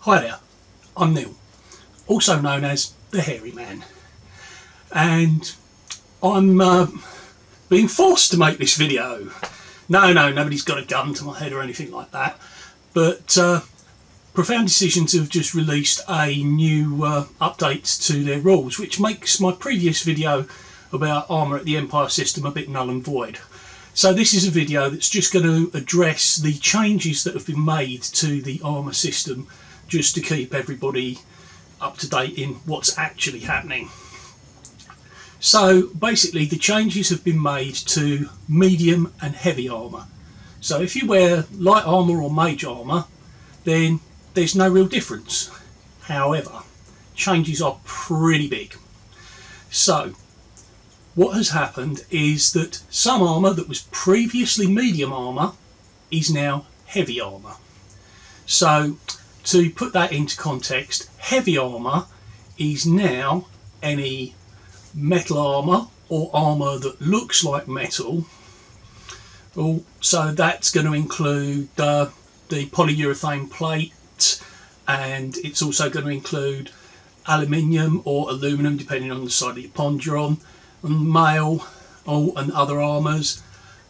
Hi there, I'm Neil, also known as the Hairy Man, and I'm being forced to make this video. No, nobody's got a gun to my head or anything like that, but Profound Decisions have just released a new update to their rules, which makes my previous video about armour at the Empire system a bit null and void. So this is a video that's just going to address the changes that have been made to the armour system, just to keep everybody up to date in what's actually happening. So basically the changes have been made to medium and heavy armour. So if you wear light armour or mage armour, then there's no real difference. However, changes are pretty big. So what has happened is that some armour that was previously medium armour is now heavy armour. So to put that into context, heavy armour is now any metal armour or armour that looks like metal. So that's going to include the polyurethane plate, and it's also going to include aluminium or aluminum depending on the side of your pond you're on, and mail and other armours,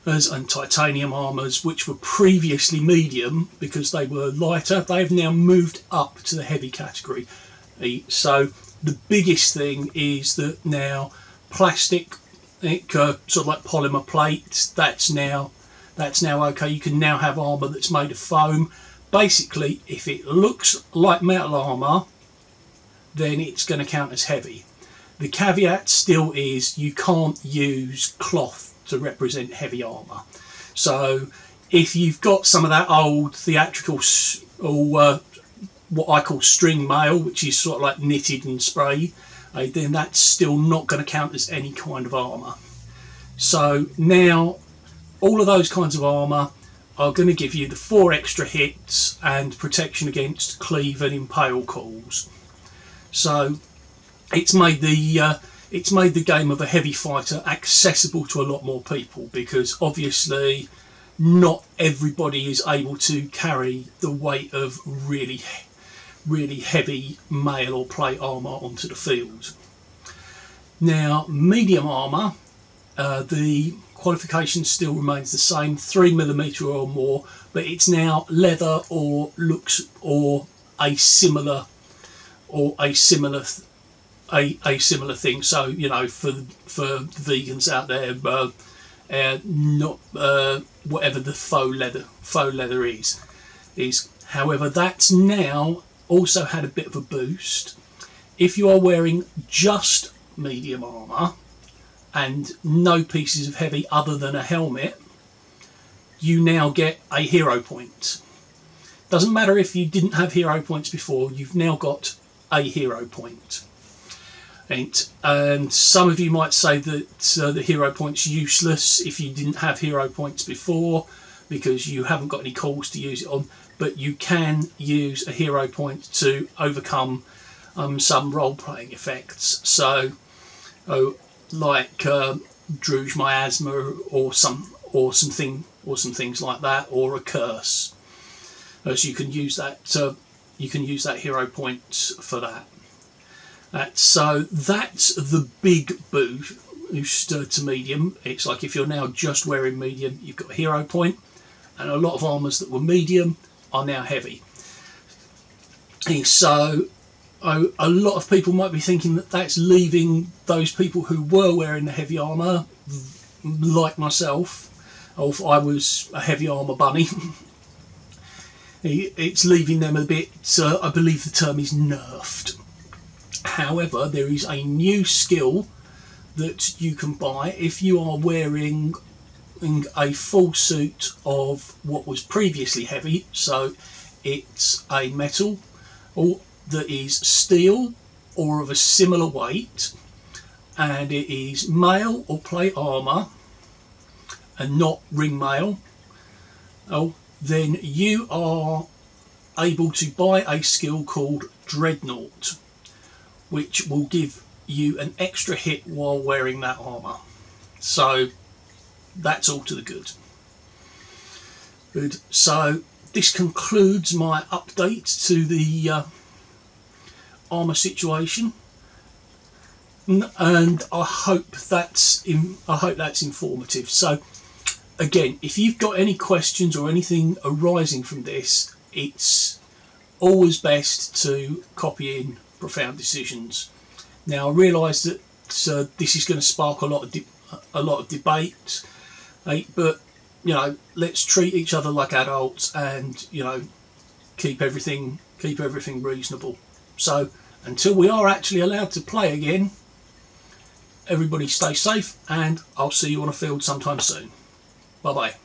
and titanium armours which were previously medium because they were lighter. They've now moved up to the heavy category. So the biggest thing is that now plastic, sort of like polymer plates, that's now okay. You can now have armour that's made of foam. Basically, if it looks like metal armour, then it's going to count as heavy. The caveat still is you can't use cloth to represent heavy armour. So if you've got some of that old theatrical or what I call string mail, which is sort of like knitted and sprayed, then that's still not going to count as any kind of armour. So now all of those kinds of armour are going to give you the 4 extra hits and protection against cleave and impale calls. So it's made the game of a heavy fighter accessible to a lot more people, because obviously not everybody is able to carry the weight of really heavy mail or plate armour onto the field. Now medium armour, the qualification still remains the same, 3mm or more, but it's now leather or looks or a similar thing. So, you know, for vegans out there, not whatever the faux leather is. However, that's now also had a bit of a boost. If you are wearing just medium armour and no pieces of heavy other than a helmet, you now get a hero point. Doesn't matter if you didn't have hero points before, you've now got a hero point. And some of you might say that the hero point's useless if you didn't have hero points before, because you haven't got any calls to use it on, but you can use a hero point to overcome some role-playing effects. So like Druge miasma or some things like that, or a curse. So you can use that hero point for that. So that's the big boost to medium. It's like if you're now just wearing medium, you've got a hero point, and a lot of armours that were medium are now heavy. So a lot of people might be thinking that that's leaving those people who were wearing the heavy armour, like myself, or if I was a heavy armour bunny, it's leaving them a bit, I believe the term is nerfed. However, there is a new skill that you can buy if you are wearing a full suit of what was previously heavy. So it's a metal or that is steel or of a similar weight, and it is mail or plate armour and not ring mail. Then you are able to buy a skill called Dreadnought, which will give you an extra hit while wearing that armour. So that's all to the good. So this concludes my update to the armour situation, and I hope that's informative. So again, if you've got any questions or anything arising from this, it's always best to copy in Profound Decisions. Now, I realise that this is going to spark a lot of debate, but you know, let's treat each other like adults, and you know, keep everything reasonable. So until we are actually allowed to play again, everybody stay safe, and I'll see you on a field sometime soon. Bye bye.